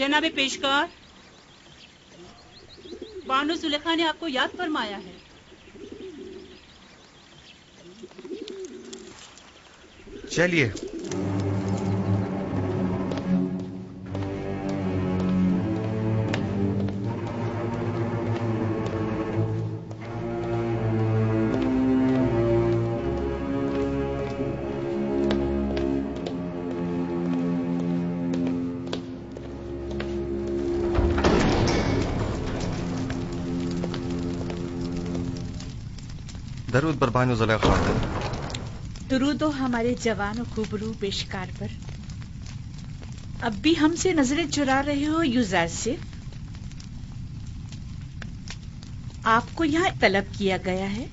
जनाब पेशकार, बानो जुलेखा ने आपको याद फरमाया है। चलिए। दरूद बर बानो जुलेखा। दुरूदो हमारे जवान और खूबरू पेशकार पर। अब भी हमसे नजरें चुरा रहे हो यूज़ासिफ? आपको यहाँ तलब किया गया है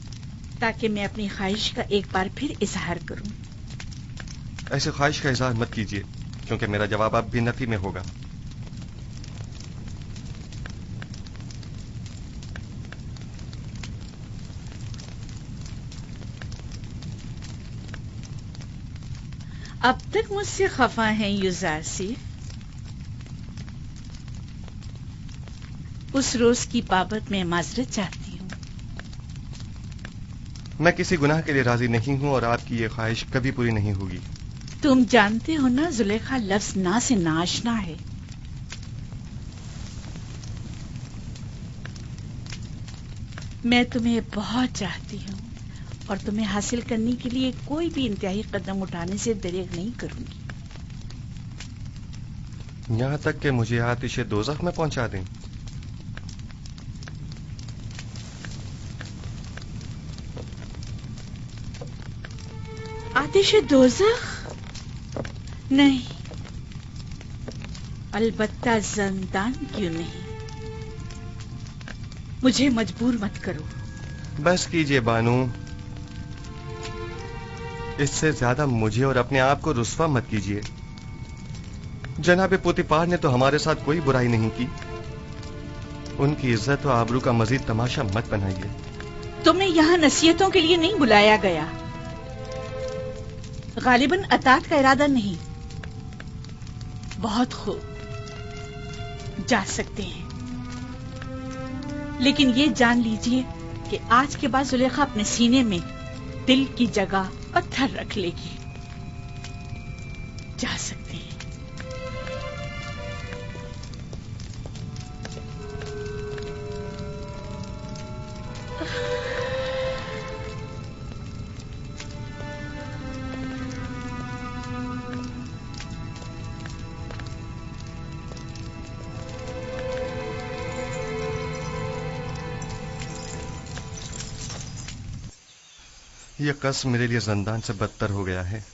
ताकि मैं अपनी ख्वाहिश का एक बार फिर इजहार करूं। ऐसे ख्वाहिश का इजहार मत कीजिए, क्योंकि मेरा जवाब अब भी नफी में होगा। अब तक मुझसे खफा हैं यूज़ासिफ? उस रोज की बाबत मैं माजरत चाहती हूँ। मैं किसी गुनाह के लिए राजी नहीं हूँ और आपकी ये ख्वाहिश कभी पूरी नहीं होगी। तुम जानते हो ना, जुलेखा लफ्ज ना से नाशना है। मैं तुम्हें बहुत चाहती हूँ और तुम्हें हासिल करने के लिए कोई भी इंतहाई कदम उठाने से दरेग नहीं करूंगी। यहाँ तक कि मुझे आतिशे दोज़ख में पहुंचा दें। आतिशे दोज़ख? नहीं, अलबत्ता ज़ंदान क्यों नहीं। मुझे मजबूर मत करो। बस कीजिए बानू, इससे ज्यादा मुझे और अपने आप को रुस्वा मत कीजिए। जनाब पोतीफार ने तो हमारे साथ कोई बुराई नहीं की। उनकी इज्जत और आबरू का मजीद तमाशा मत बनाइए। तुम्हें यहाँ नसीहतों के लिए नहीं बुलाया गया। गालिबन अतात का इरादा नहीं। बहुत खूब, जा सकते हैं, लेकिन ये जान लीजिए कि आज के बाद जुलेखा अपने सीने में दिल की जगह पत्थर रख लेगी। जा सकते हैं। यह कसम मेरे लिए ज़ंदान से बदतर हो गया है।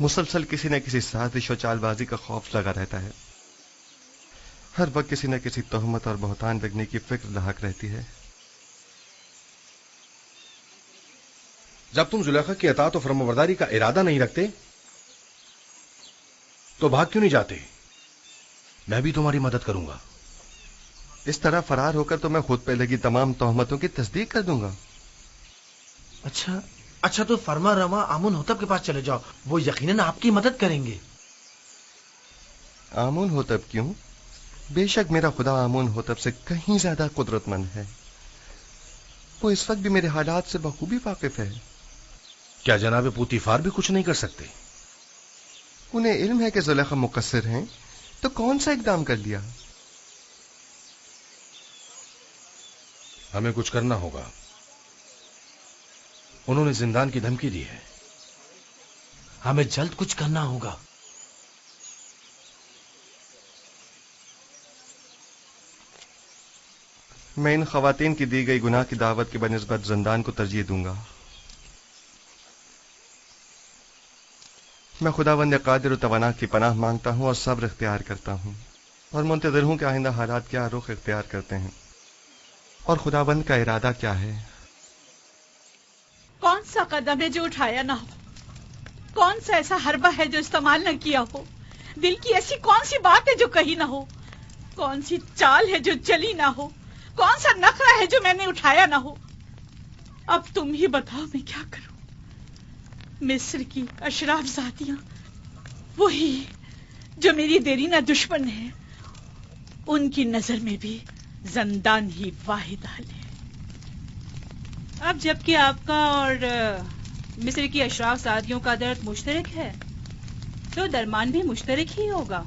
मुसलसल किसी न किसी साजिश और चालबाजी का खौफ लगा रहता है। हर वक्त किसी न किसी तोहमत और बहतान लगने की फिक्र लाहक रहती है। जब तुम जुलेखा की अतात और फरमाबरदारी का इरादा नहीं रखते तो भाग क्यों नहीं जाते? मैं भी तुम्हारी मदद करूंगा। इस तरह फरार होकर तो मैं खुद पे लगी तमाम तोहमतों की तस्दीक कर दूंगा। अच्छा तो फरमा रवा आमुन होतब के पास चले जाओ, वो यकीनन आपकी मदद करेंगे। आमुन होतब क्यों? बेशक मेरा खुदा आमुन होतब से कहीं ज्यादा कुदरतमंद है। वो इस वक्त भी मेरे हालात से बखूबी वाकिफ है। क्या जनाब पोतीफार भी कुछ नहीं कर सकते? उन्हें इल्म है कि जुलेखा मुकस्सिर हैं, तो कौन सा इकदाम कर लिया? हमें कुछ करना होगा। उन्होंने जिंदान की धमकी दी है। हमें जल्द कुछ करना होगा। मैं इन खवातीन की दी गई गुनाह की दावत के बनिस्बत जिंदान को तरजीह दूंगा। मैं खुदावंद कादिर तवाना की पनाह मांगता हूं और सब्र इख्तियार करता हूं और मुंतज़िर हूं कि आइंदा हालात क्या रुख इख्तियार करते हैं और खुदावंद का इरादा क्या है। कौन सा कदम है जो उठाया ना हो? कौन सा ऐसा हरबा है जो इस्तेमाल न किया हो? दिल की ऐसी कौन सी बात है जो कही ना हो? कौन सी चाल है जो चली ना हो? कौन सा नखरा है जो मैंने उठाया ना हो? अब तुम ही बताओ मैं क्या करूं? मिस्र की अशराफ जातियां, वही जो मेरी देरीना दुश्मन है, ان کی نظر میں بھی زندان ہی واحد حل ہے۔ اب جبکہ آپ کا اور مصر کی اشراف سعدیوں کا درد مشترک ہے تو درمان بھی مشترک ہی ہوگا۔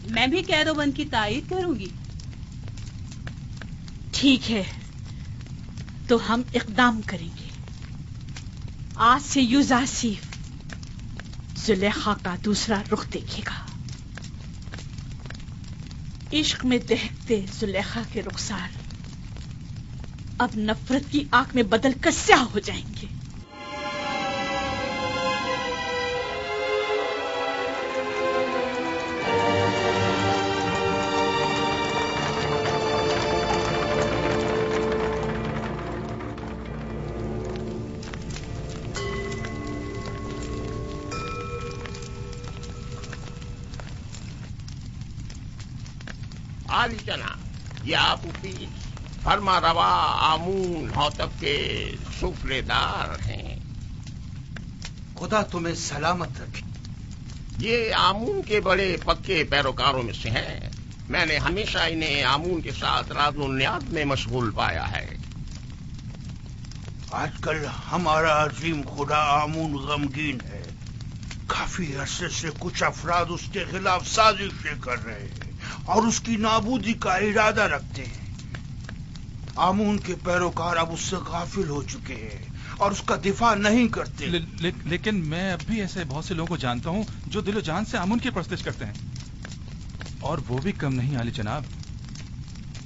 میں بھی قید و بند کی تائید کروں گی۔ ٹھیک ہے، تو ہم اقدام کریں گے۔ آج سے یوزاسیف زلیخا کا دوسرا رخ دیکھے گا۔ عشق میں دہکتے زلیخا کے رخسار اب نفرت کی آنکھ میں بدل کر سیاہ ہو جائیں گے۔ عالی جناب، یہ آپ کی فرما روا آمون ہوتب کے سفرے دار ہیں۔ خدا تمہیں سلامت رکھے۔ یہ آمون کے بڑے پکے پیروکاروں میں سے ہیں۔ میں نے ہمیشہ انہیں آمون کے ساتھ راز و نیاز میں مشغول پایا ہے۔ آج کل ہمارا عظیم خدا آمون غمگین ہے۔ کافی عرصے سے کچھ افراد اس کے خلاف سازشیں کر رہے ہیں اور اس کی نابودی کا ارادہ رکھتے ہیں۔ آمون کے پیروکار اب اس سے غافل ہو چکے ہیں اور اس کا دفاع نہیں کرتے۔ لیکن میں اب بھی ایسے بہت سے لوگوں کو جانتا ہوں جو دل و جان سے آمون کی پرستش کرتے ہیں، اور وہ بھی کم نہیں عالی جناب۔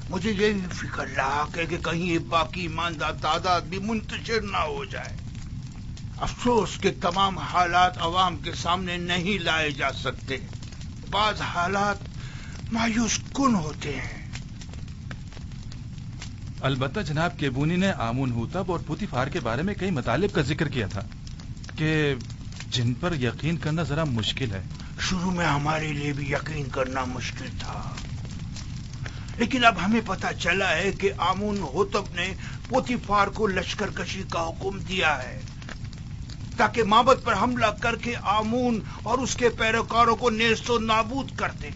مجھے یہی فکر رہا کہ کہیں یہ باقی ایماندار تعداد بھی منتشر نہ ہو جائے۔ افسوس کہ تمام حالات عوام کے سامنے نہیں لائے جا سکتے۔ بعض حالات مایوس کن ہوتے ہیں۔ البتہ جناب کیبونی نے آمون ہوتب اور پوتیفار کے بارے میں کئی مطالب کا ذکر کیا تھا کہ جن پر یقین کرنا ذرا مشکل ہے۔ شروع میں ہمارے لیے بھی یقین کرنا مشکل تھا، لیکن اب ہمیں پتہ چلا ہے کہ آمون ہوتب نے پوتیفار کو لشکر کشی کا حکم دیا ہے تاکہ معبد پر حملہ کر کے آمون اور اس کے پیروکاروں کو نیست و نابود کر دے۔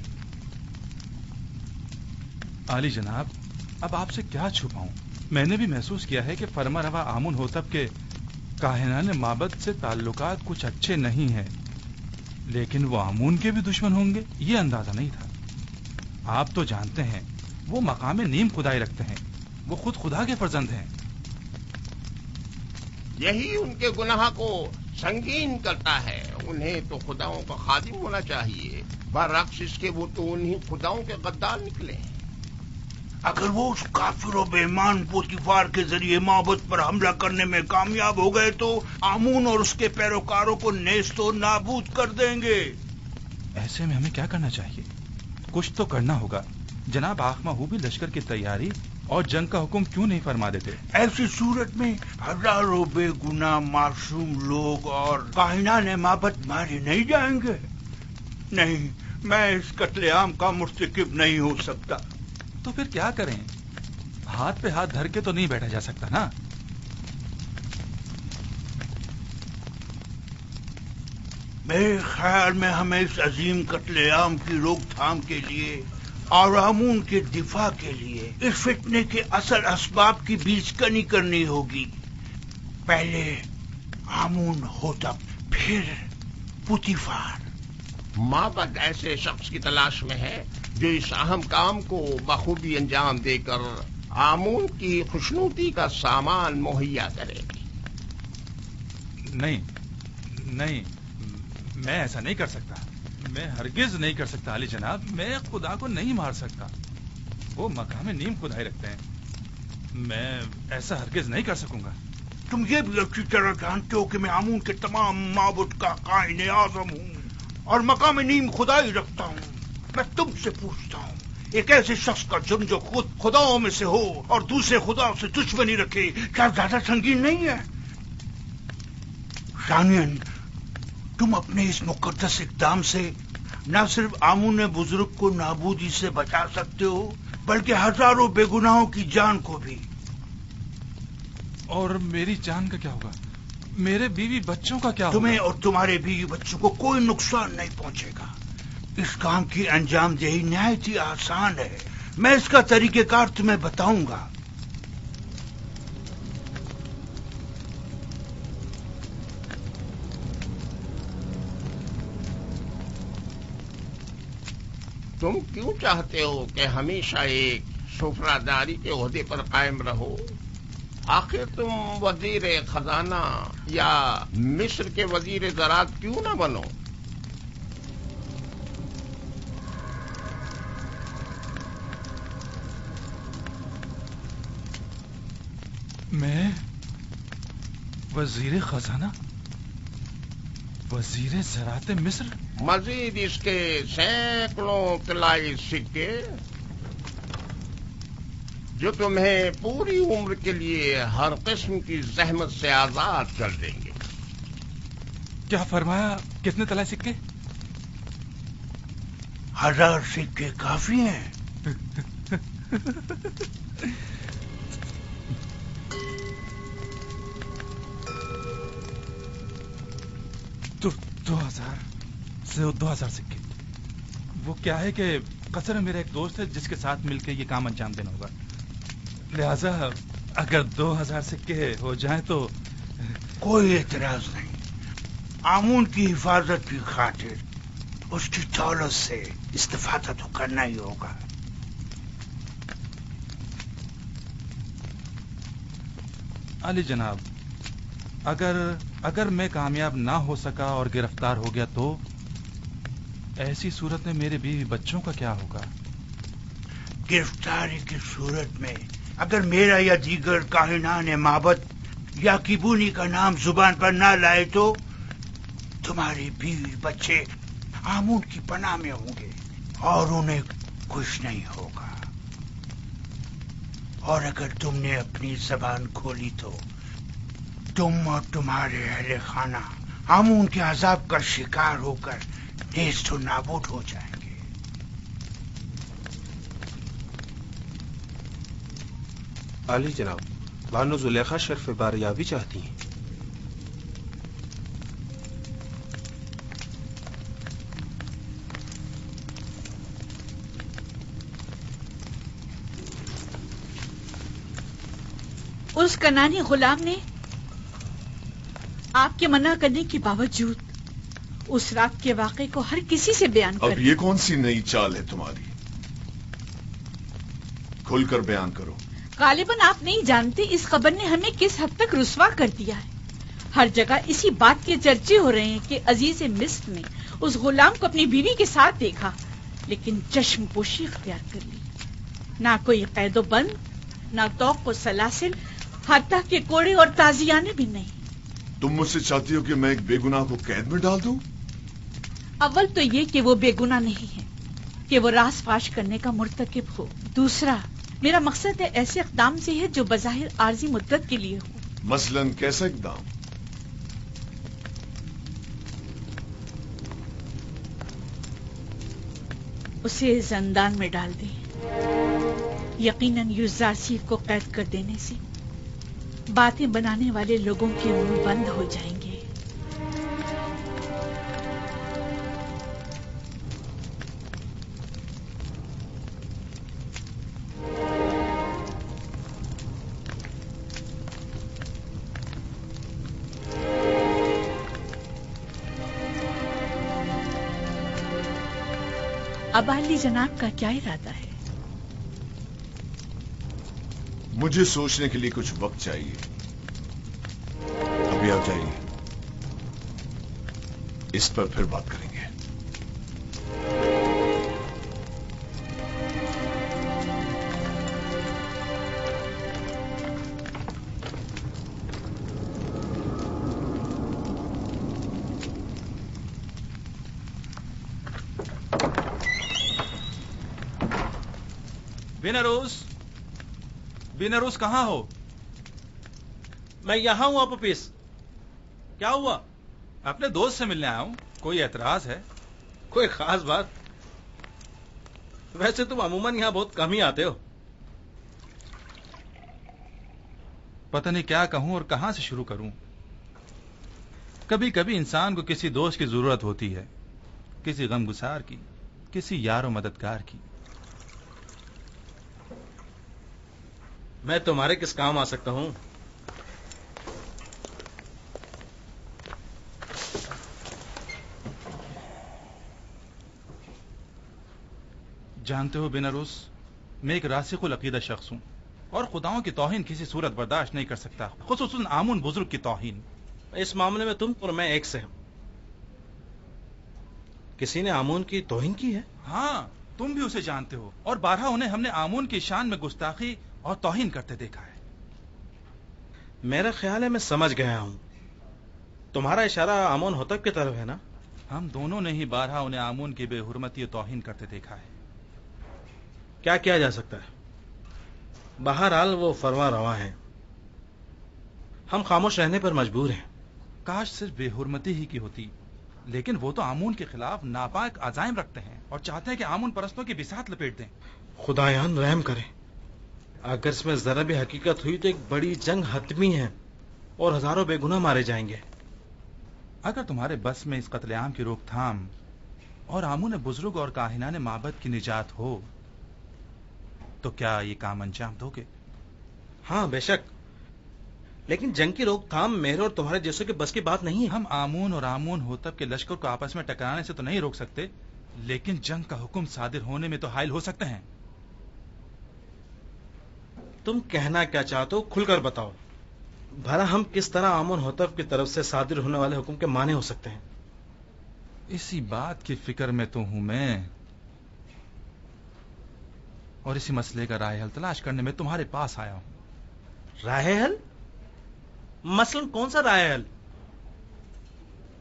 عالی جناب، اب آپ سے کیا چھپاؤں؟ میں نے بھی محسوس کیا ہے کہ فرما روا آمون ہوتب کے کاہنان معبد سے تعلقات کچھ اچھے نہیں ہیں، لیکن وہ آمون کے بھی دشمن ہوں گے یہ اندازہ نہیں تھا۔ آپ تو جانتے ہیں وہ مقام نیم خدائی رکھتے ہیں، وہ خود خدا کے فرزند ہیں۔ یہی ان کے گناہ کو سنگین کرتا ہے۔ انہیں تو خداؤں کا خادم ہونا چاہیے، برعکس اس کے وہ تو انہی خداؤں کے غدار نکلے ہیں۔ اگر وہ اس کافر و بے ایمان پوتیفار کے ذریعے معبد پر حملہ کرنے میں کامیاب ہو گئے تو آمون اور اس کے پیروکاروں کو نیست و نابود کر دیں گے۔ ایسے میں ہمیں کیا کرنا چاہیے؟ کچھ تو کرنا ہوگا۔ جناب آخما ہو بھی لشکر کی تیاری اور جنگ کا حکم کیوں نہیں فرما دیتے؟ ایسی صورت میں ہزاروں بے گناہ معصوم لوگ اور کاہنان معبد مارے نہیں جائیں گے؟ نہیں، میں اس قتل عام کا مرتکب نہیں ہو سکتا۔ تو پھر کیا کریں؟ ہاتھ پہ ہاتھ دھر کے تو نہیں بیٹھا جا سکتا نا۔ میرے خیال میں ہمیں اس عظیم قتل عام کی روک تھام کے لیے اور آمون کے دفاع کے لیے اس فتنے کے اصل اسباب کی بیچ کنی کرنی ہوگی۔ پہلے آمون ہوتب، پھر پوتیفار۔ معبد ایسے شخص کی تلاش میں ہے جو اس اہم کام کو بخوبی انجام دے کر آمون کی خوشنودی کا سامان مہیا کرے۔ نہیں، میں ایسا نہیں کر سکتا، میں ہرگز نہیں کر سکتا علی جناب۔ میں خدا کو نہیں مار سکتا، وہ مقام نیم خدائی رکھتے ہیں، میں ایسا ہرگز نہیں کر سکوں گا۔ تم یہ بھی اچھی طرح جانتے ہو کہ میں آمون کے تمام معبد کا قائن اعظم ہوں اور مقام نیم خدائی رکھتا ہوں۔ میں تم سے پوچھتا ہوں، ایک ایسے شخص کا جرم جو خود خداؤں میں سے ہو اور دوسرے خداؤں سے دشمنی رکھے، کیا زیادہ سنگین نہیں ہے؟ ثانیاً، تم اپنے اس مقدس اقدام سے نہ صرف آمون بزرگ کو نابودی سے بچا سکتے ہو بلکہ ہزاروں بے گناہوں کی جان کو بھی۔ اور میری جان کا کیا ہوگا؟ میرے بیوی بچوں کا کیا ہوگا؟ تمہیں اور تمہارے بیوی بچوں کو کوئی نقصان نہیں پہنچے گا۔ اس کام کی انجام دہی نہایت ہی آسان ہے. میں اس کا طریقہ کار تمہیں بتاؤں گا. تم کیوں چاہتے ہو کہ ہمیشہ ایک سفراداری کے عہدے پر قائم رہو؟ آخر تم وزیر خزانہ یا مصر کے وزیر زراعت کیوں نہ بنو؟ میں وزیر خزانہ، وزیر زراعت مصر؟ مزید اس کے سینکڑوں طلائی سکے جو تمہیں پوری عمر کے لیے ہر قسم کی زحمت سے آزاد کر دیں گے. کیا فرمایا؟ کتنے طلائی سکے؟ 1000 سکے کافی ہیں. تو 2000 سکے. وہ کیا ہے کہ قصر میرا ایک دوست ہے جس کے ساتھ مل کے یہ کام انجام دینا ہوگا، لہذا اگر 2000 سکے ہو جائیں تو. کوئی اعتراض نہیں. آمون کی حفاظت کی خاطر اس کی دولت سے استفادہ تو کرنا ہی ہوگا. علی جناب، اگر میں کامیاب نہ ہو سکا اور گرفتار ہو گیا تو ایسی صورت میں میرے بیوی بچوں کا کیا ہوگا؟ گرفتاری کی صورت میں اگر میرا یا دیگر کاہنان معبد یا کیبونی کا نام زبان پر نہ لائے تو تمہارے بیوی بچے آمون کی پناہ میں ہوں گے اور انہیں کچھ نہیں ہوگا. اور اگر تم نے اپنی زبان کھولی تو تم اور تمہارے اہل خانہ آمون کے عذاب کا شکار ہو کر نیست و نابود ہو جائیں گے. علی جناب، بانو زلیخا شرف باریابی چاہتی ہیں. اس کنانی غلام نے آپ کے منع کرنے کے باوجود اس رات کے واقعے کو ہر کسی سے بیان کر. اب یہ کون سی نئی چال ہے تمہاری؟ کھل کر بیان کرو. غالباً آپ نہیں جانتے اس خبر نے ہمیں کس حد تک رسوا کر دیا ہے. ہر جگہ اسی بات کے چرچے ہو رہے ہیں کہ عزیز مصر نے اس غلام کو اپنی بیوی کے ساتھ دیکھا لیکن چشم پوشی اختیار کر لی. نہ کوئی قید و بند، نہ توق و سلاسل، حتیٰ کہ کوڑے اور تازیانے بھی نہیں. تم مجھ سے چاہتی ہو کہ میں ایک بے گناہ کو قید میں ڈال دوں؟ اول تو یہ کہ وہ بے گناہ نہیں ہے کہ وہ راز فاش کرنے کا مرتکب ہو. دوسرا، میرا مقصد ہے ایسے اقدام سے ہے جو بظاہر عارضی مدت کے لیے ہو. مثلاً کیسا اقدام؟ اسے زندان میں ڈال دیں. یقیناً یوزارسیف کو قید کر دینے سے باتیں بنانے والے لوگوں کے منہ بند ہو جائیں گے. اب علی جناب کا کیا ارادہ ہے؟ مجھے سوچنے کے لیے کچھ وقت چاہیے. ابھی آپ جائیے، اس پر پھر بات کریں گے. بینروس کہاں ہو؟ میں یہاں ہوں اپوپیس. کیا ہوا؟ اپنے دوست سے ملنے آیا ہوں. کوئی اعتراض ہے؟ کوئی خاص بات؟ ویسے تم عموماً یہاں بہت کم ہی آتے ہو. پتہ نہیں کیا کہوں اور کہاں سے شروع کروں. کبھی کبھی انسان کو کسی دوست کی ضرورت ہوتی ہے، کسی غم گسار کی. किसी यार और मददगार की। मैं तुम्हारे किस काम आ सकता हूं? जानते हो बिनरुस, मैं एक रासिखुल अकीदा शख्स हूं और खुदाओं की तौहीन किसी सूरत बर्दाश्त नहीं कर सकता, खुसूसन आमुन बुजुर्ग की तौहीन। इस मामले में तुम और मैं एक से हैं। किसी ने आमून की तौहीन की है? हाँ, तुम भी उसे जानते हो और बारहा उन्हें हमने आमून की शान में गुस्ताखी और तौहीन करते देखा है। मेरा ख्याल है मैं समझ गया हूं। तुम्हारा इशारा आमून होतब की तरफ है ना? हम दोनों ने ही बारहा उन्हें आमून की बेहुरमती और तौहीन करते देखा है। क्या किया जा सकता है? बहरहाल वो फरमा रवा है, हम खामोश रहने पर मजबूर हैं। काश सिर्फ बेहुरमती ही की होती, लेकिन वो तो आमून के खिलाफ नापाक अजाइम रखते हैं और चाहते हैं कि आमून परस्तों की बिसात लपेट दें। खुदायान रहम करे, अगर इसमें जरा भी हकीकत हुई तो एक बड़ी जंग हतमी है और हजारों बेगुनाह मारे जाएंगे। अगर तुम्हारे बस में इस कत्लेआम की रोकथाम और आमून बुजुर्ग और काहिनाने माबद की निजात हो तो क्या ये काम अंजाम दोगे? हाँ बेशक, लेकिन जंग की रोकथाम मेरे और तुम्हारे जैसों के बस की बात नहीं है। हम आमून और आमून होतब के लश्कर को आपस में टकराने से तो नहीं रोक सकते, लेकिन जंग का हुक्म सादिर होने में तो हायल हो सकते हैं। तुम कहना क्या चाहते हो, खुलकर बताओ। भला हम किस तरह आमून होतब की तरफ से सादिर होने वाले हुक्म के माने हो सकते हैं? इसी बात की फिक्र में तो हूं मैं, और इसी मसले का राह हल तलाश करने में तुम्हारे पास आया हूं। राह हल? मसलन कौन सा राह हल?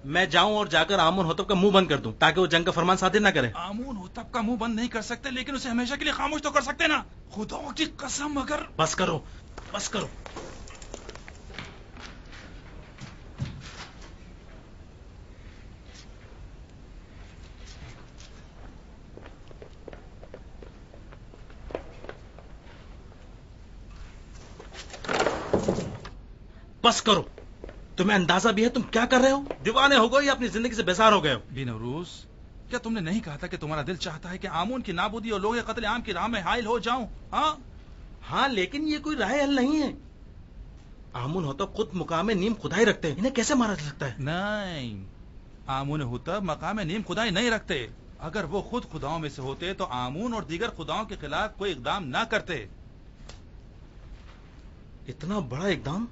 मैं जाऊं और जाकर आमून होतब का मुंह बंद कर दूं ताकि वो जंग का फरमान सादिर ना करे? आमून होतब का मुंह बंद नहीं कर सकते, लेकिन उसे हमेशा के लिए खामोश तो कर सकते ना। खुदाओं की कसम, अगर... बस करो, बस करो। बस करो, तुम्हें अंदाजा भी है तुम क्या कर रहे हो? दीवाने हो गए या अपनी जिंदगी से बेजार हो गए हो? बिनरूस, क्या तुमने नहीं कहा था कि तुम्हारा दिल चाहता है कि आमून की नाबूदी और लोग कत्ल आम की राह में हायल हो जाऊं? हाँ, लेकिन ये कोई राह हल नहीं है। आमून होतब खुद मुकाम नीम खुदाई रखते हैं, इन्हें कैसे मारा जा सकता है? नहीं, आमून होतब मकाम नीम खुदाई नहीं रखते। अगर वो खुद खुदाओं में से होते तो आमून और दीगर खुदाओं के खिलाफ कोई इकदाम ना करते। इतना बड़ा इकदाम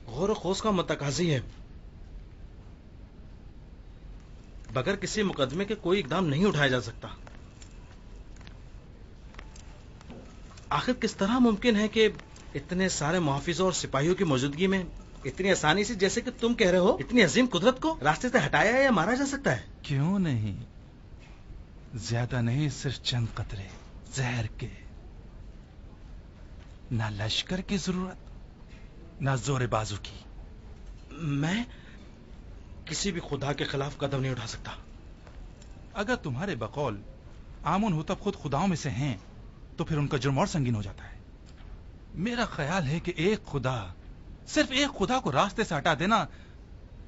गौर खोज का मुतकाजी है। बगैर किसी मुकदमे के कोई इकदाम नहीं उठाया जा सकता। आखिर किस तरह मुमकिन है कि इतने सारे मुहाफिजों और सिपाहियों की मौजूदगी में इतनी आसानी से, जैसे कि तुम कह रहे हो, इतनी अजीम कुदरत को रास्ते से हटाया या मारा जा सकता है? क्यों नहीं, ज्यादा नहीं, सिर्फ चंद कतरे जहर के। ना लश्कर की जरूरत, ना जोर बाजू की। मैं किसी भी खुदा के खिलाफ कदम नहीं उठा सकता। अगर तुम्हारे बकौल आमून होतब खुद खुदाओं में से हैं, तो फिर उनका जुर्म और संगीन हो जाता है। मेरा ख्याल है कि एक खुदा, सिर्फ एक खुदा को रास्ते से हटा देना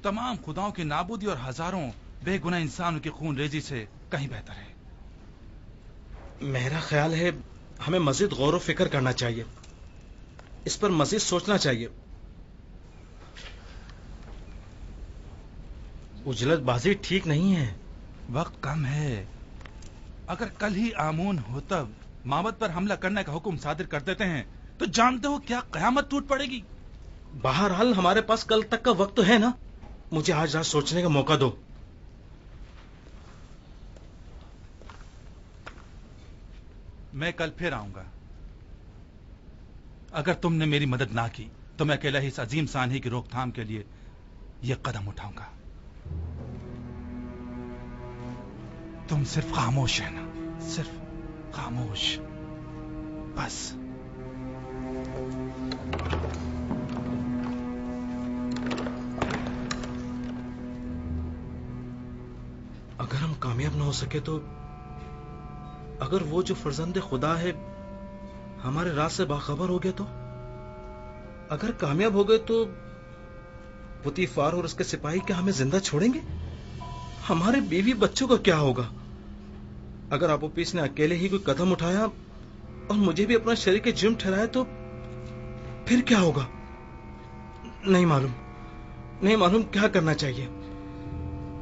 तमाम खुदाओं की नाबूदी और हजारों बेगुनाह इंसानों की खून रेजी से कहीं बेहतर है। मेरा ख्याल है हमें मजीद गौर व फिक्र करना चाहिए, इस पर मजीद सोचना चाहिए। उजलतबाजी ठीक नहीं है। वक्त कम है। अगर कल ही आमून होतब माबद पर हमला करने का हुक्म सादिर कर देते हैं तो जानते हो क्या कयामत टूट पड़ेगी। बहरहाल हमारे पास कल तक का वक्त तो है ना, मुझे आज रात सोचने का मौका दो। मैं कल फिर आऊंगा। अगर तुमने मेरी मदद ना की तो मैं अकेला ही इस अजीम सानही की रोकथाम के लिए यह कदम उठाऊंगा। तुम सिर्फ खामोश रहना, सिर्फ खामोश, बस। अगर हम कामयाब ना हो सके तो, अगर वो जो फर्जंदे खुदा है हमारे राज से बाखबर हो गया तो, अगर कामयाब हो गए तो पुतीफार और उसके सिपाही क्या हमें जिंदा छोड़ेंगे? हमारे बीवी बच्चों का क्या होगा? अगर आपोपीस ने अकेले ही कोई कदम उठाया और मुझे भी अपना शरीर के जिम ठहराया तो फिर क्या होगा? नहीं मालूम क्या करना चाहिए,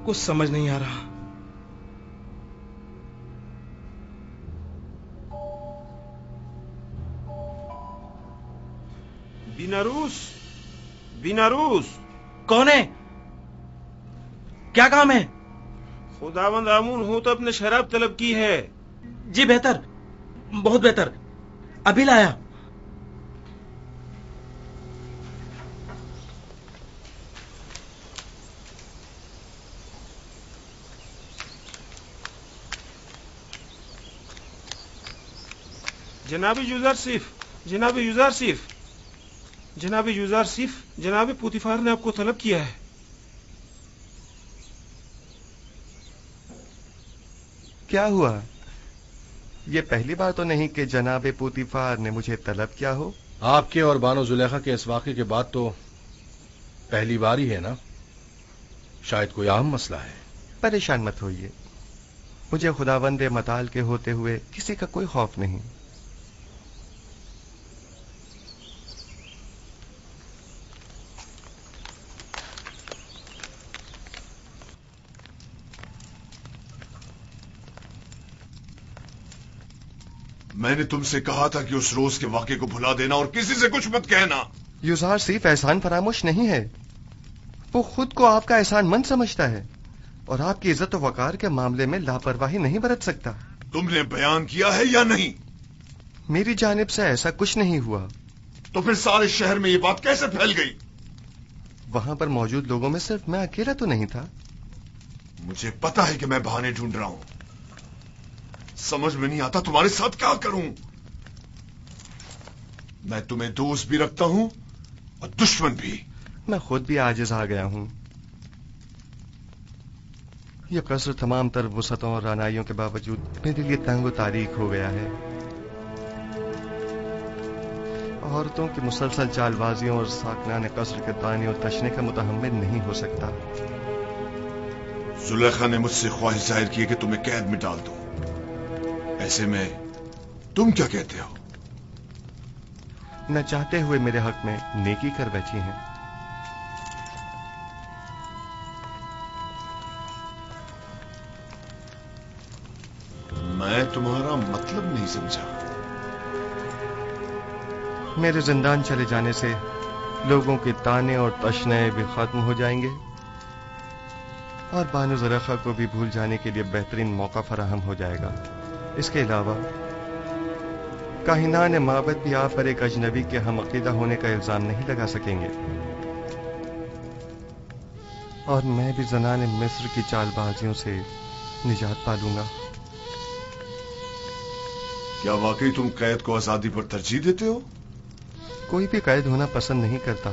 कुछ समझ नहीं आ रहा। बीनारूस कौन है? क्या काम है? खुदावंद आमून होतब ने शराब तलब की है। जी बेहतर, बहुत बेहतर, अभी लाया। जनाबी यूजर सिफ, जनाब पुतिफार ने आपको तलब किया है। क्या हुआ? ये पहली बार तो नहीं कि जनाब पुतिफार ने मुझे तलब किया हो। आपके और बानो जुलेखा के इस वाक़े के बाद तो पहली बार ही है ना? शायद कोई अहम मसला है। परेशान मत होइए, मुझे खुदावंदे मताल के होते हुए किसी का कोई खौफ नहीं। मैंने तुमसे कहा था कि उस रोज के वाक़े को भुला देना और किसी से कुछ मत कहना। युजार सिर्फ एहसान फरामोश नहीं है, वो खुद को आपका एहसानमंद समझता है और आपकी इज्जत और वकार के मामले में लापरवाही नहीं बरत सकता। तुमने बयान किया है या नहीं? मेरी जानिब से ऐसा कुछ नहीं हुआ। तो फिर सारे शहर में ये बात कैसे फैल गई? वहां पर मौजूद लोगों में सिर्फ मैं अकेला तो नहीं था। मुझे पता है कि मैं बहाने ढूंढ रहा हूं, समझ में नहीं आता तुम्हारे साथ क्या करूं। मैं तुम्हें दोस्त भी रखता हूं और दुश्मन भी। मैं खुद भी आजिज आ गया हूं। यह कसर तमाम तर वुसअतों और रानाइयों के बावजूद मेरे लिए तंग और तारीख हो गया है। औरतों की मुसलसल चालबाजियों और साकनान कसर के ताने और तशने का मुतहम्मिल नहीं हो सकता। जुलेखा ने मुझसे ख्वाहिश जाहिर की कि तुम्हें कैद में डाल दूं। ऐसे में तुम क्या कहते हो? न चाहते हुए मेरे हक में नेकी कर बैठी हैं। मैं तुम्हारा मतलब नहीं समझा। मेरे जिंदान चले जाने से लोगों के ताने और तशने भी खत्म हो जाएंगे और बानो ज़ुलेखा को भी भूल जाने के लिए बेहतरीन मौका फराहम हो जाएगा। इसके अलावा काहिनान माबद भी आप पर एक अजनबी के हम अकीदा होने का इल्जाम नहीं लगा सकेंगे और मैं भी ज़नाने मिस्र की चालबाजियों से निजात पालूंगा। क्या वाकई तुम कैद को आजादी पर तरजीह देते हो? कोई भी कैद होना पसंद नहीं करता,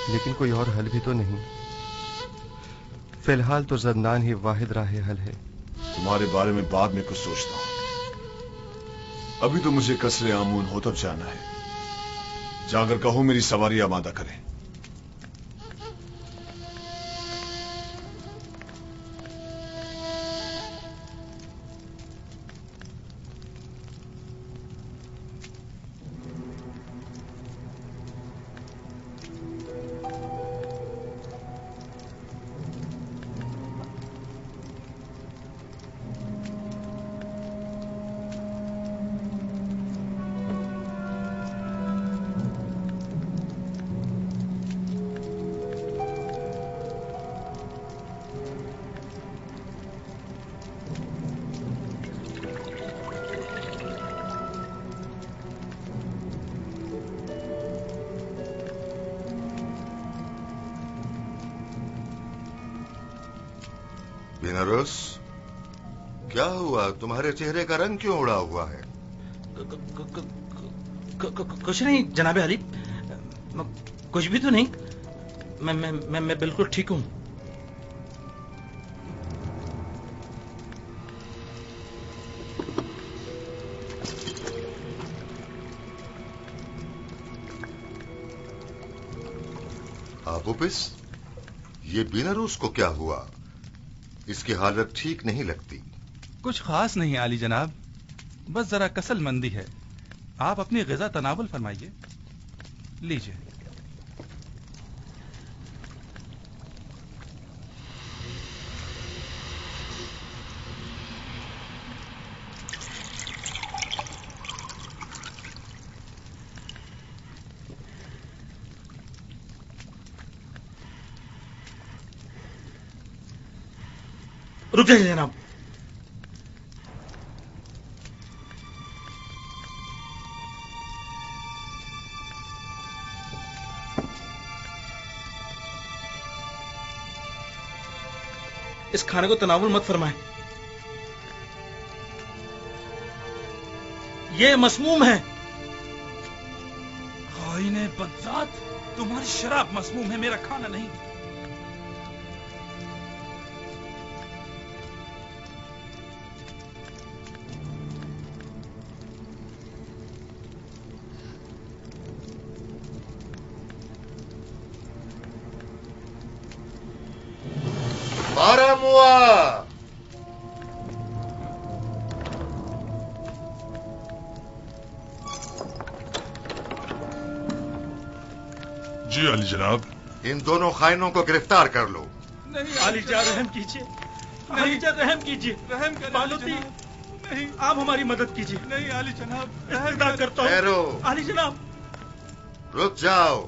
लेकिन कोई और हल भी तो नहीं। फिलहाल तो ज़िंदान ही वाहिद राह हल है। तुम्हारे बारे में बाद में कुछ सोचता हूं, अभी तो मुझे कसरे आमून होतब जाना है। जाकर कहो मेरी सवारी आमादा करें। बीनारूस, क्या हुआ? तुम्हारे चेहरे का रंग क्यों उड़ा हुआ है? कुछ नहीं जनाबे अली, कुछ भी तो नहीं। मैं बिल्कुल ठीक हूं। आबूबिस, ये बीनारूस को क्या हुआ? इसकी हालत ठीक नहीं लगती। کچھ خاص نہیں عالی جناب، بس ذرا کسل مندی ہے. آپ اپنی غذا تناول فرمائیے. لیجیے. رک جائیے جناب. اس کھانے کو تناول مت فرمائیں، یہ مسموم ہے. خائن بدذات، تمہاری شراب مسموم ہے، میرا کھانا نہیں. جی علی جناب. ان دونوں خائنوں کو گرفتار کر لو. نہیں علی جان، رحم کیجیے. علی جان رحم کیجیے. رحم کریں بالوتی، نہیں آپ ہماری مدد کیجیے. نہیں علی جناب، اقتدا کرتا ہوں. ٹھہرو. علی جناب رک جاؤ.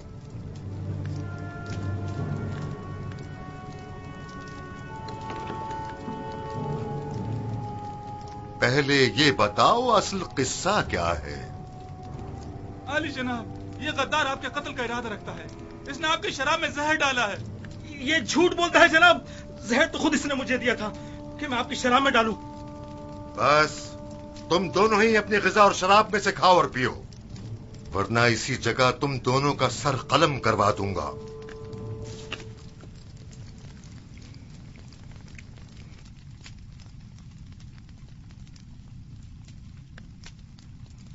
پہلے یہ بتاؤ اصل قصہ کیا ہے؟ علی جناب، یہ غدار آپ کے قتل کا ارادہ رکھتا ہے. اس نے آپ کی شراب میں زہر ڈالا ہے. یہ جھوٹ بولتا ہے جناب. زہر تو خود اس نے مجھے دیا تھا کہ میں آپ کی شراب میں ڈالوں. بس تم دونوں ہی اپنی غذا اور شراب میں سے کھاؤ اور پیو، ورنہ اسی جگہ تم دونوں کا سر قلم کروا دوں گا.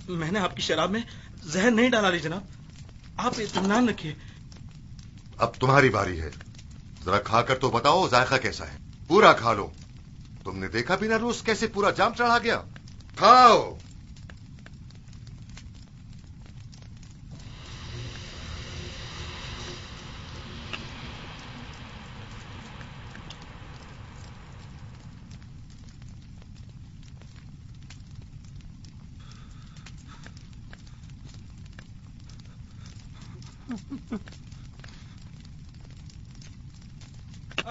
میں نے آپ کی شراب میں زہر نہیں ڈالا علی جناب، آپ اطمینان رکھیے. اب تمہاری باری ہے، ذرا کھا کر تو بتاؤ ذائقہ کیسا ہے. پورا کھا لو. تم نے دیکھا بھی نہ روز کیسے پورا جام چڑھا گیا. کھاؤ.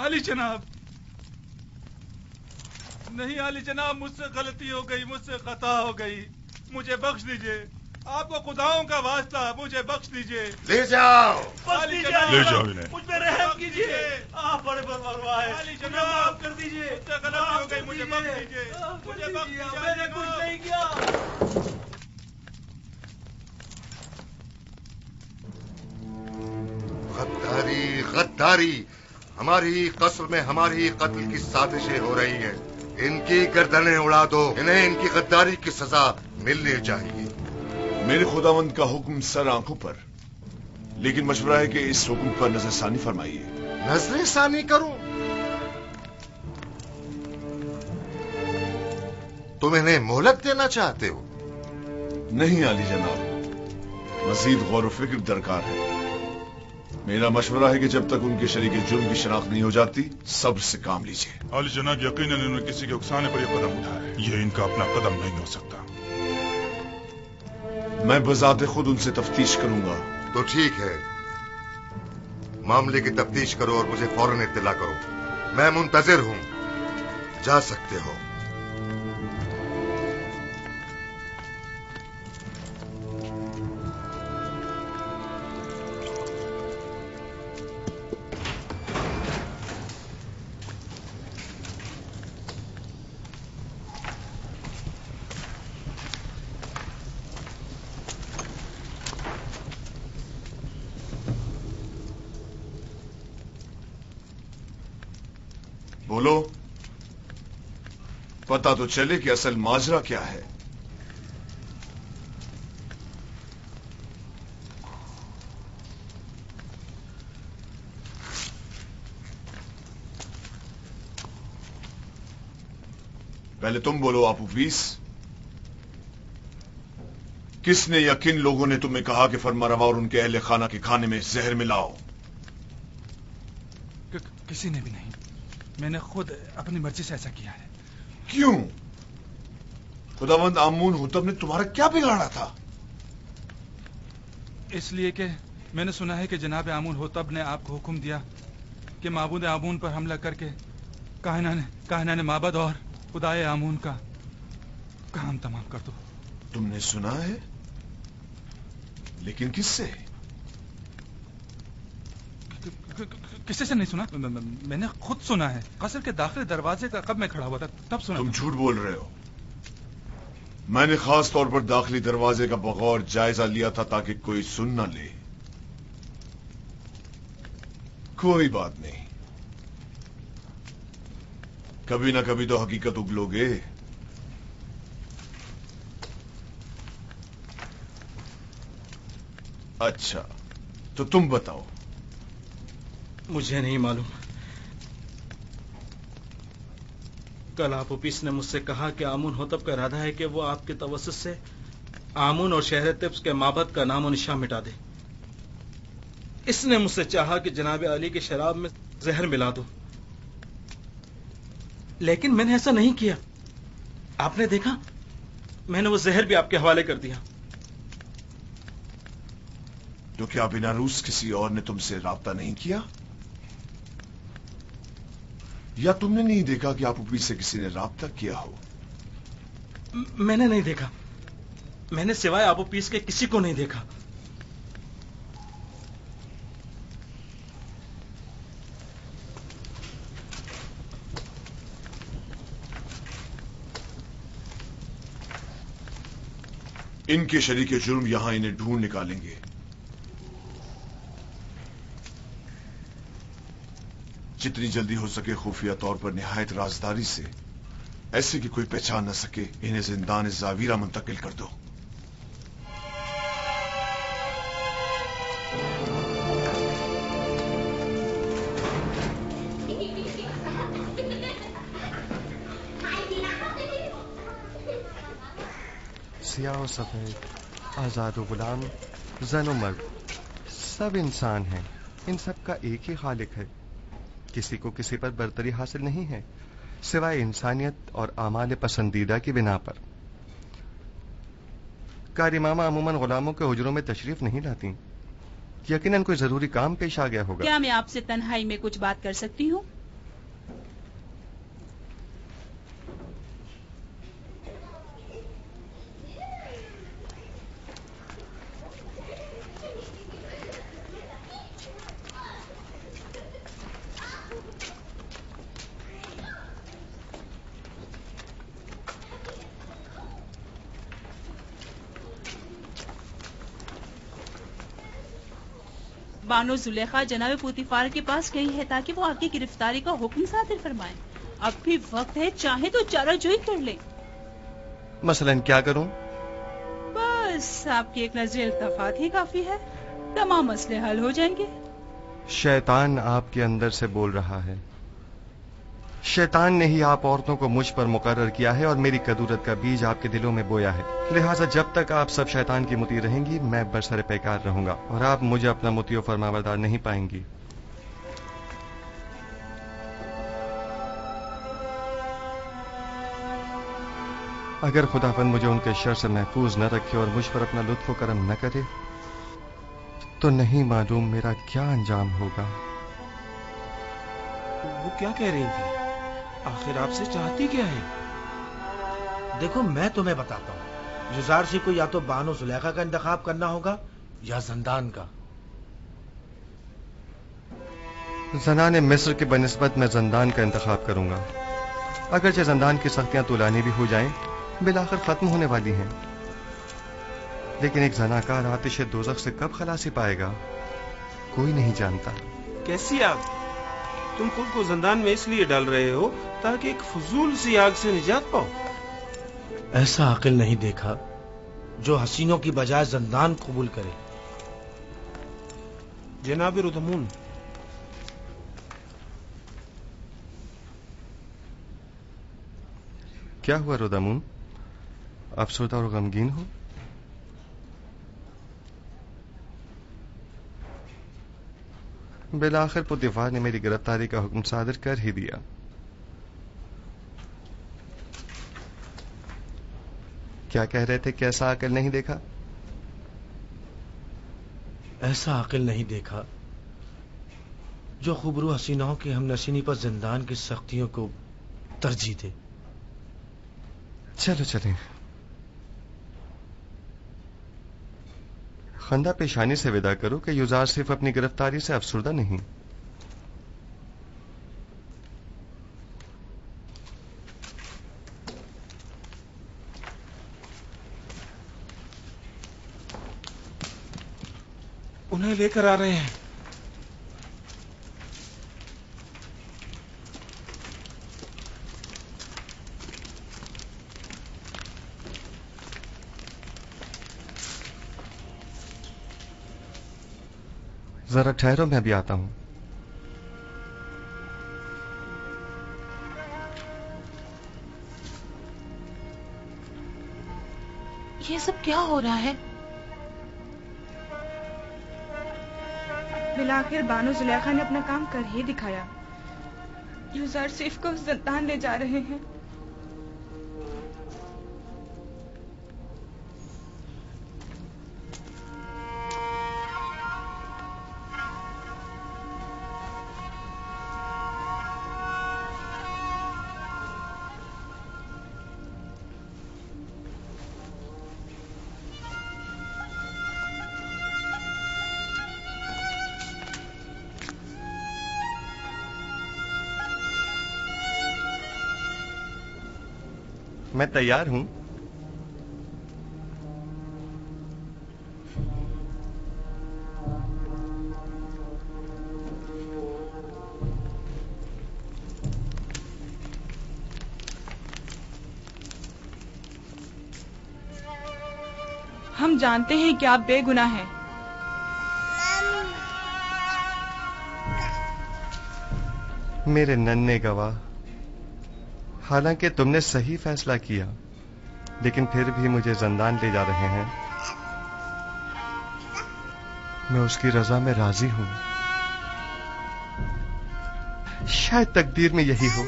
علی جناب، نہیں علی جناب، مجھ سے غلطی ہو گئی، مجھ سے خطا ہو گئی، مجھے بخش دیجئے. آپ کو خداؤں کا واسطہ، مجھے بخش دیجئے. لے جاؤ. علی جناب، لے جاؤ انہیں. مجھ پہ رحم کیجیے. آپ بڑے بدمعاش ہیں. علی جناب، معاف کر دیجیے. مجھ سے غلطی ہو گئی، مجھے بخش دیجئے. مجھے بخش دیجئے. میں نے کچھ نہیں کیا. غداری غداری، ہماری قصر میں ہماری قتل کی سازشیں ہو رہی ہیں. ان کی گردنیں اڑا دو. انہیں ان کی غداری کی سزا ملنی چاہیے. میرے خداوند کا حکم سر آنکھوں پر، لیکن مشورہ ہے کہ اس حکم پر نظر ثانی فرمائیے. نظر ثانی کروں؟ تم انہیں مہلت دینا چاہتے ہو؟ نہیں علی جناب، مزید غور و فکر درکار ہے. میرا مشورہ ہے کہ جب تک ان کے شریک جرم کی شناخت نہیں ہو جاتی صبر سے کام لیجیے. علی جناب، یقیناً انہوں نے کسی کے اکسانے پر یہ قدم اٹھایا ہے. یہ ان کا اپنا قدم نہیں ہو سکتا. میں بذات خود ان سے تفتیش کروں گا. تو ٹھیک ہے، معاملے کی تفتیش کرو اور مجھے فوراً اطلاع کرو. میں منتظر ہوں. جا سکتے ہو. بولو، پتا تو چلے کہ اصل ماجرا کیا ہے. पहले तुम बोलो आपू प्लीज, किसने या किन लोगों ने तुम्हें कहा कि फरमारवा और उनके अहले खाना के खाने में जहर मिलाओ? किसी ने भी नहीं, मैंने खुद अपनी मर्जी से ऐसा किया है। क्यों? खुदावंद आमून हुतब ने तुम्हारा क्या बिगाड़ा था? इसलिए कि मैंने सुना है कि जनाब आमून होतब ने आपको हुक्म दिया कि माबूद आमून पर हमला करके काहिनाने माबद और खुदाए आमून का काम तमाम कर दो। तुमने सुना है? लेकिन किससे? किसी से नहीं सुना, मैंने खुद सुना है। कसर के दाखिली दरवाजे का कब मैं खड़ा हुआ था तब सुना। तुम झूठ बोल रहे हो। मैंने खास तौर पर दाखिली दरवाजे का बगौर जायजा लिया था ताकि कोई सुन न ले। कोई बात नहीं, कभी ना कभी तो हकीकत उगलोगे। अच्छा, तो तुम बताओ। मुझे नहीं मालूम। कल आपूपीस ने मुझसे कहा कि आमून होतब का इरादा है कि वो आपके तवस्सुत से आमून और शहर तिब्स के माबद का नाम और निशान मिटा दे। इसने मुझसे चाहा कि जनाब अली की शराब में जहर मिला दो, लेकिन मैंने ऐसा नहीं किया। आपने देखा, मैंने वो जहर भी आपके हवाले कर दिया। तो क्या बिना रूस किसी और ने तुमसे राब्ता नहीं किया? या तुमने नहीं देखा कि आपूपीस से किसी ने राब्ता किया हो? मैंने नहीं देखा। मैंने सिवाय आपूपीस के किसी को नहीं देखा। इनके शरीके जुर्म यहां इन्हें ढूंढ निकालेंगे। जितनी जल्दी हो सके खुफिया तौर पर निहायत राजदारी से, ऐसे कि कोई पहचान न सके, इन्हें जिंदान जावीरा मुंतकिल कर दो। सियाह और सफेद, आजाद और गुलाम, जन और मर्द, सब इंसान हैं। इन सब का एक ही खालिक है। किसी को किसी पर बरतरी हासिल नहीं है सिवाय इंसानियत और आमाल पसंदीदा की बिना पर। कारी मामा अमूमन गुलामों के हुजरों में तशरीफ नहीं लाती। यकीनन कोई जरूरी काम पेश आ गया होगा। क्या मैं आपसे तन्हाई में कुछ बात कर सकती हूँ? बानो जुलेखा जनाब पुतिफार के पास गई है ताकि वो आपकी गिरफ्तारी का हुक्म सादिर फरमाए। अब भी वक्त है, चाहे तो चाराजोई कर ले। मसलन क्या करूं? बस आपकी एक नजर इल्तफात ही काफी है, तमाम मसले हल हो जाएंगे। शैतान आपके अंदर से बोल रहा है। शैतान ने ही आप औरतों को मुझ पर मुकर्रर किया है और मेरी कदूरत का बीज आपके दिलों में बोया है। लिहाजा जब तक आप सब शैतान की मुती रहेंगी, मैं बरसरे पैकार रहूंगा और आप मुझे अपना मुती और फरमाबरदार नहीं पाएंगी। अगर खुदाबंद मुझे उनके शर से महफूज न रखे और मुझ पर अपना लुत्फ व करम न करे, तो नहीं मालूम मेरा क्या अंजाम होगा। वो क्या कह रही थी? आखिर आपसे चाहती क्या है? देखो, मैं तुम्हें बताता हूँ। जुजारशी को या तो बानो जुलेखा का इंतखाब करना होगा या जंदान का। ज़नाने मिस्र के बनिस्बत मैं जंदान का इंतखाब करूंगा। अगरचे जंदान की सख्तियां तुलानी भी हो जाएं, बिलाखिर खत्म होने वाली हैं, लेकिन एक जनाकार आतिश दोज़ख से कब खलासी पाएगा, कोई नहीं जानता। कैसी आग? तुम खुद को जंदान में इसलिए डाल रहे हो ताकि एक फजूल सी आग से निजात पाओ। ऐसा अकिल नहीं देखा जो हसीनों की बजाय जंदान कबूल करे। जनाब रुदमून, کیا ہوا رودامون؟ افسردہ اور غمگین ہو؟ بالآخر پوتیفار نے میری گرفتاری کا حکم صادر کر ہی دیا. کیا کہہ رہے تھے؟ کیسا عقل نہیں دیکھا؟ ایسا عقل نہیں دیکھا جو خوبرو حسیناؤں کی ہم نشینی پر زندان کی سختیوں کو ترجیح دے. چلو چلیں. خندہ پیشانی سے ودا کرو کہ یوزار صرف اپنی گرفتاری سے افسردہ نہیں. انہیں لے کر آ رہے ہیں. ذرا ٹھہرو، میں بھی آتا ہوں. یہ سب کیا ہو رہا ہے؟ بالآخر بانو زلیخا نے اپنا کام کر ہی دکھایا. یوزار صرف کو زندان لے جا رہے ہیں. میں تیار ہوں. ہم جانتے ہیں کہ آپ بے گناہ ہیں. میرے ننھے گواہ، حالانکہ تم نے صحیح فیصلہ کیا، لیکن پھر بھی مجھے زندان لے جا رہے ہیں. میں اس کی رضا میں راضی ہوں. شاید تقدیر میں یہی ہو.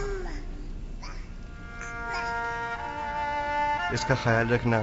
اس کا خیال رکھنا.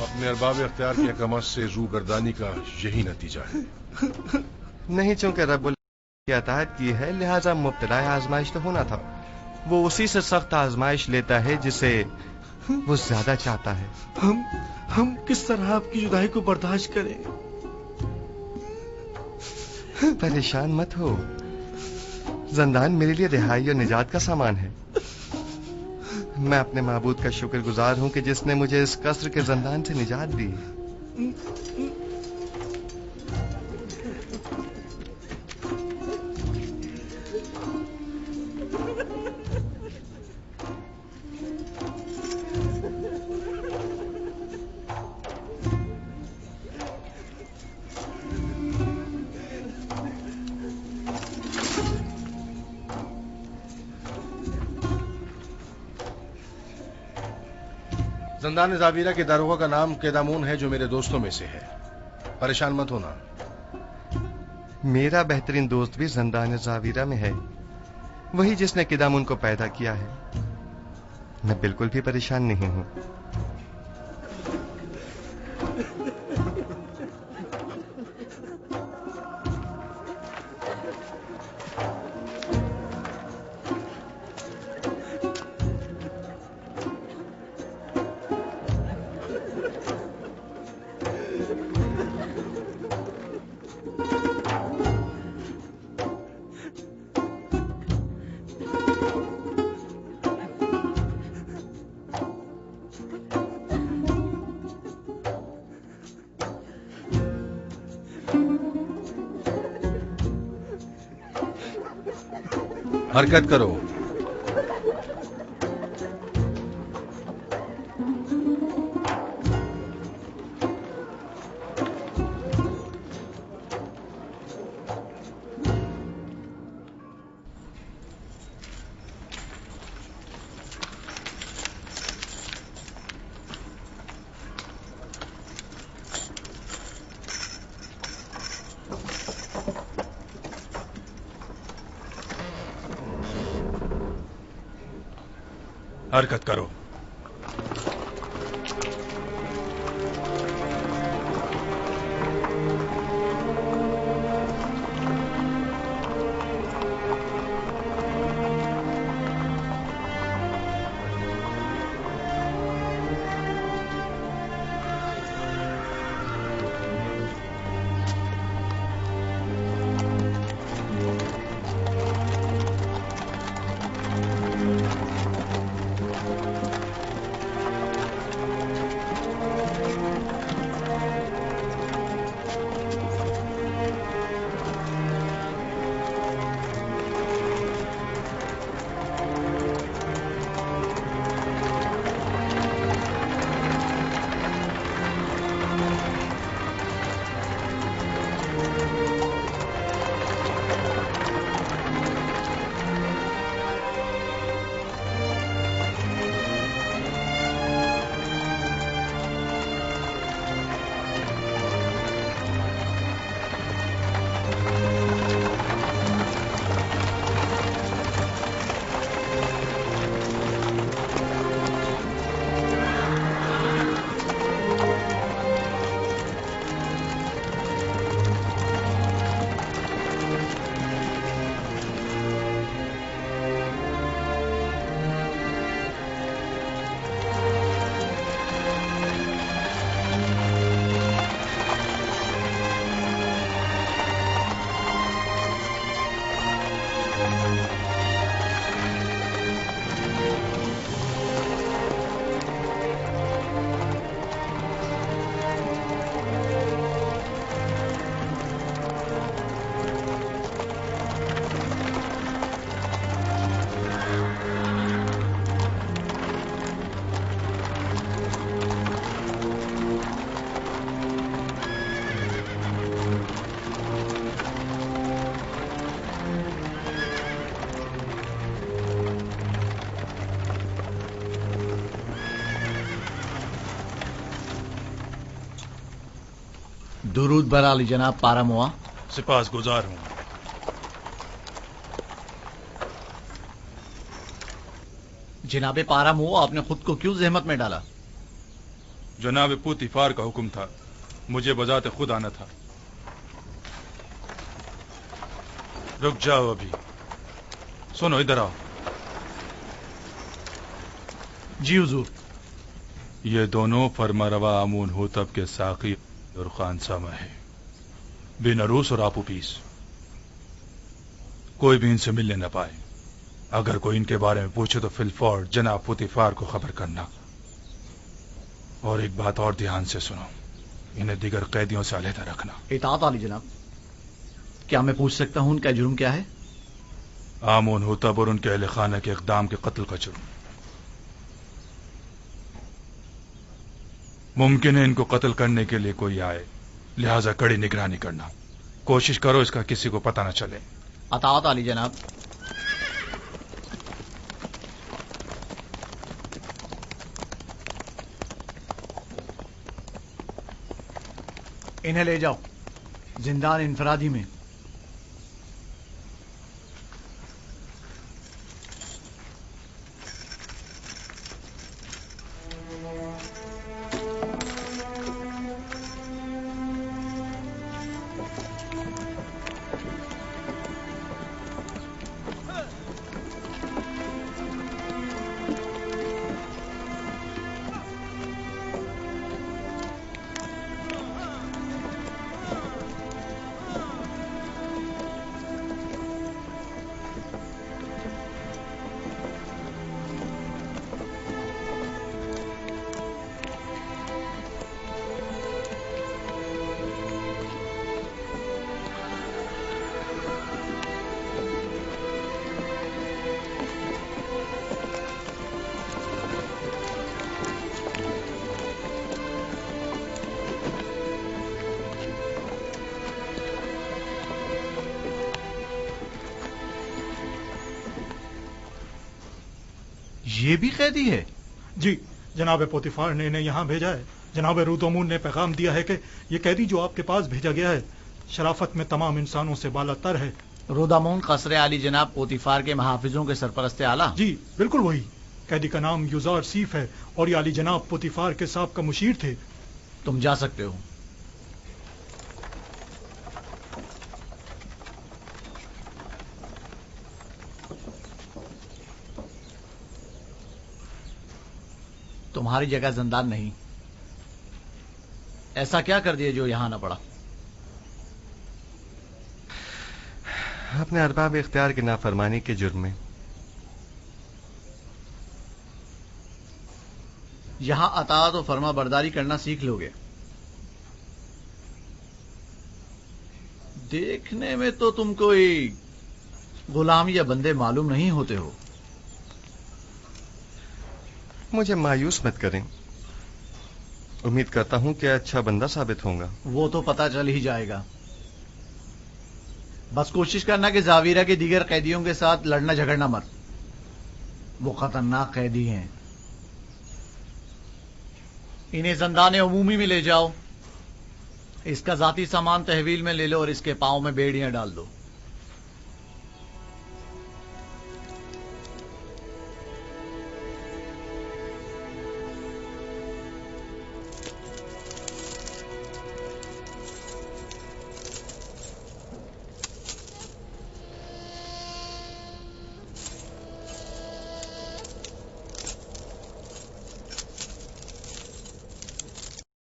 اپنے ارباب اختیار کی حکمت سے روگردانی کا یہی نتیجہ ہے. نہیں، چونکہ رب کی اطاعت کی ہے لہذا مبتلا آزمائش تو ہونا تھا. وہ اسی سے سخت آزمائش لیتا ہے جسے وہ زیادہ چاہتا ہے. ہم کس طرح آپ کی جدائی کو برداشت کریں؟ پریشان مت ہو. زندان میرے لیے رہائی اور نجات کا سامان ہے. میں اپنے معبود کا شکر گزار ہوں کہ جس نے مجھے اس قصر کے زندان سے نجات دی. زندان زاویرہ کے داروغہ کا نام قیدامون ہے، جو میرے دوستوں میں سے ہے. پریشان مت ہونا. میرا بہترین دوست بھی زندان زاویرہ میں ہے، وہی جس نے قیدامون کو پیدا کیا ہے. میں بالکل بھی پریشان نہیں ہوں. حرکت کرو. حرکت کرو. درود بر علی جناب پاراموا. سپاس گزار ہوں. جناب پاراموا، آپ نے خود کو کیوں زحمت میں ڈالا؟ جناب پوتیفار کا حکم تھا، مجھے بذات خود آنا تھا. رک جاؤ ابھی. سنو ادھر آؤ. جی حضور. یہ دونوں فرماروا آمون ہوتب کے ساقی اور خانسامہ ہے، بن عروس اور آپو پیس. کوئی بھی ان سے ملنے نہ پائے. اگر کوئی ان کے بارے میں پوچھے تو فی الفور جناب پوتیفار کو خبر کرنا. اور ایک بات اور دھیان سے سنو، انہیں دیگر قیدیوں سے علیحدہ رکھنا. اطاعت علی جناب. کیا میں پوچھ سکتا ہوں ان کا جرم کیا ہے؟ آمون ہوتب اور ان کے اہل خانہ کے اقدام کے قتل کا جرم. ممکن ہے ان کو قتل کرنے کے لیے کوئی آئے، لہذا کڑی نگرانی کرنا. کوشش کرو اس کا کسی کو پتہ نہ چلے. اطاعت علی جناب. انہیں لے جاؤ زندان انفرادی میں. یہ بھی قیدی ہے؟ جی، جناب پوتیفار نے انہیں یہاں بھیجا ہے. جناب رودامون نے پیغام دیا ہے کہ یہ قیدی جو آپ کے پاس بھیجا گیا ہے شرافت میں تمام انسانوں سے بالا تر ہے. رودامون قصر عالی جناب پوتیفار کے محافظوں کے سرپرست اعلیٰ؟ جی بالکل وہی. قیدی کا نام یوزار سیف ہے اور یہ عالی جناب پوتیفار کے سابقہ مشیر تھے. تم جا سکتے ہو. تمہاری جگہ زندان نہیں. ایسا کیا کر دیا جو یہاں نہ پڑا؟ اپنے ارباب اختیار کی نافرمانی کے جرم میں. یہاں اطاعت و فرما برداری کرنا سیکھ لو گے. دیکھنے میں تو تم کوئی غلام یا بندے معلوم نہیں ہوتے ہو. مجھے مایوس مت کریں. امید کرتا ہوں کہ اچھا بندہ ثابت ہوں گا. وہ تو پتہ چل ہی جائے گا. بس کوشش کرنا کہ زاویرہ کے دیگر قیدیوں کے ساتھ لڑنا جھگڑنا مت. وہ خطرناک قیدی ہیں. انہیں زندان عمومی میں لے جاؤ. اس کا ذاتی سامان تحویل میں لے لو اور اس کے پاؤں میں بیڑیاں ڈال دو.